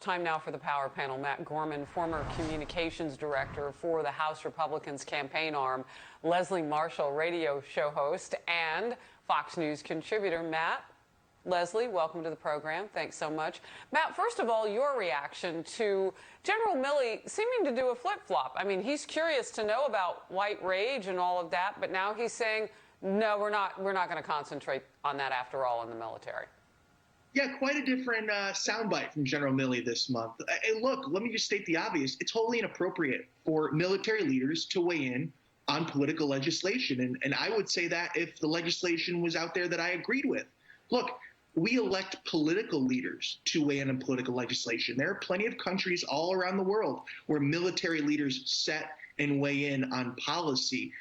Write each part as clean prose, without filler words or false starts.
Time now for the Power Panel. Matt Gorman, former communications director for the House Republicans campaign arm, Leslie Marshall, radio show host, and Fox News contributor. Matt, Leslie, welcome to the program. Thanks so much. Matt, first of all, your reaction to General Milley seeming to do a flip-flop. I mean, he's curious to know about white rage and all of that, but now he's saying, no, we're not going to concentrate on that after all in the military. Yeah, quite a different soundbite from General Milley this month. Hey, look, let me just state the obvious. It's wholly inappropriate for military leaders to weigh in on political legislation. And I would say that if the legislation was out there that I agreed with. Look, we elect political leaders to weigh in on political legislation. There are plenty of countries all around the world where military leaders set and weigh in on policy.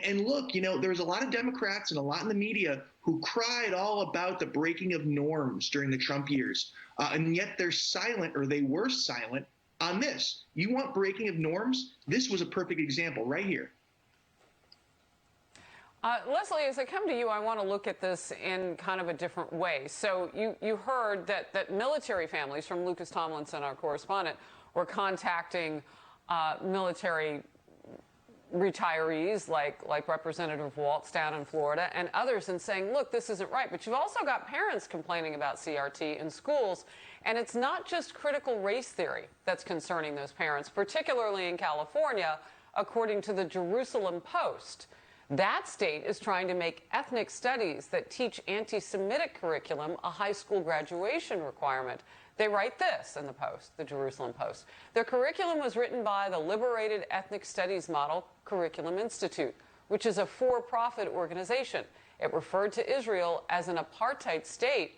And look, you know, there's a lot of Democrats and a lot in the media who cried all about the breaking of norms during the Trump years. And yet they're silent, or they were silent, on this. You want breaking of norms? This was a perfect example right here. Leslie, as I come to you, I want to look at this in kind of a different way. So you heard that military families, from Lucas Tomlinson, our correspondent, were contacting military retirees like Representative Waltz down in Florida and others, and saying, look, this isn't right. But you've also got parents complaining about CRT in schools, and it's not just critical race theory that's concerning those parents, particularly in California, according to the Jerusalem Post. That state is trying to make ethnic studies that teach anti-Semitic curriculum a high school graduation requirement. They write this in the Post, the Jerusalem Post. Their curriculum was written by the Liberated Ethnic Studies Model Curriculum Institute, which is a for-profit organization. It referred to Israel as an apartheid state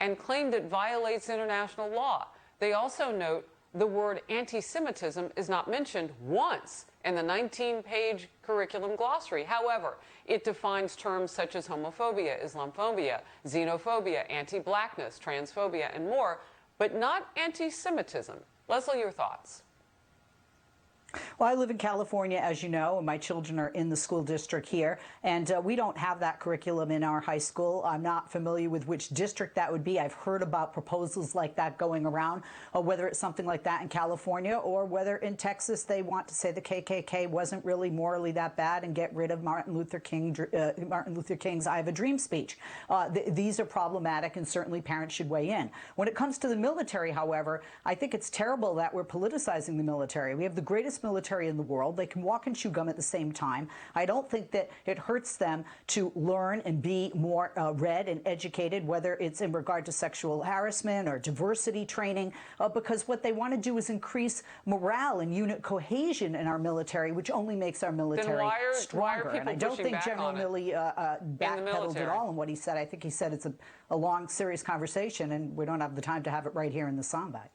and claimed it violates international law. They also note the word anti-Semitism is not mentioned once in the 19-page curriculum glossary. However, it defines terms such as homophobia, Islamophobia, xenophobia, anti-blackness, transphobia, and more, but not anti-Semitism. Leslie, your thoughts? Well, I live in California, as you know, and my children are in the school district here, and we don't have that curriculum in our high school. I'm not familiar with which district that would be. I've heard about proposals like that going around, whether it's something like that in California or whether in Texas they want to say the KKK wasn't really morally that bad and get rid of Martin Luther King's I Have a Dream speech. These are problematic, and certainly parents should weigh in. When it comes to the military, however, I think it's terrible that we're politicizing the military. We have the greatest military in the world. They can walk and chew gum at the same time. I don't think that it hurts them to learn and be more read and educated, whether it's in regard to sexual harassment or diversity training, because what they want to do is increase morale and unit cohesion in our military, which only makes our military stronger. And I don't think General Milley backpedaled at all in what he said. I think he said it's a long, serious conversation, and we don't have the time to have it right here in the soundbite.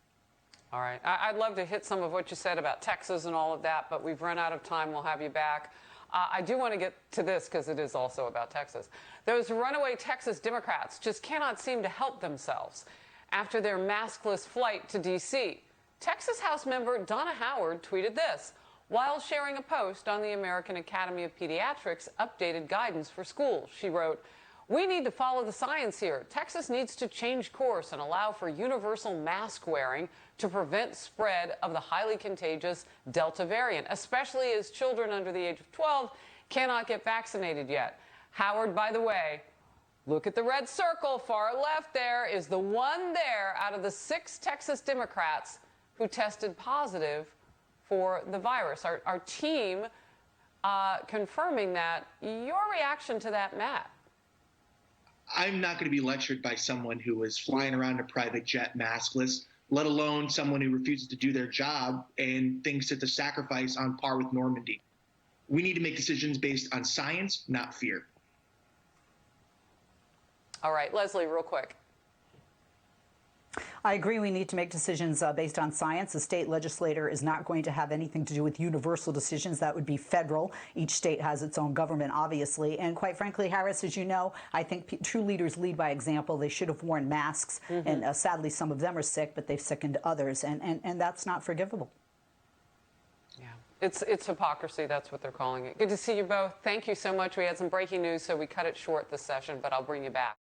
All right. I'd love to hit some of what you said about Texas and all of that, but we've run out of time. We'll have you back. I do want to get to this because it is also about Texas. Those runaway Texas Democrats just cannot seem to help themselves after their maskless flight to D.C. Texas House member Donna Howard tweeted this while sharing a post on the American Academy of Pediatrics' updated guidance for schools. She wrote, "We need to follow the science here. Texas needs to change course and allow for universal mask wearing to prevent spread of the highly contagious Delta variant, especially as children under the age of 12 cannot get vaccinated yet." Howard, by the way, look at the red circle far left there, is the one there out of the 6 Texas Democrats who tested positive for the virus. Our team confirming that. Your reaction to that, Matt? I'm not going to be lectured by someone who is flying around a private jet maskless, let alone someone who refuses to do their job and thinks it's a sacrifice on par with Normandy. We need to make decisions based on science, not fear. All right, Leslie, real quick. I agree we need to make decisions based on science. The state legislator is not going to have anything to do with universal decisions. That would be federal. Each state has its own government, obviously. And quite frankly, Harris, as you know, I think true leaders lead by example. They should have worn masks. And sadly, some of them are sick, but they've sickened others. And that's not forgivable. Yeah, it's hypocrisy. That's what they're calling it. Good to see you both. Thank you so much. We had some breaking news, so we cut it short this session, but I'll bring you back.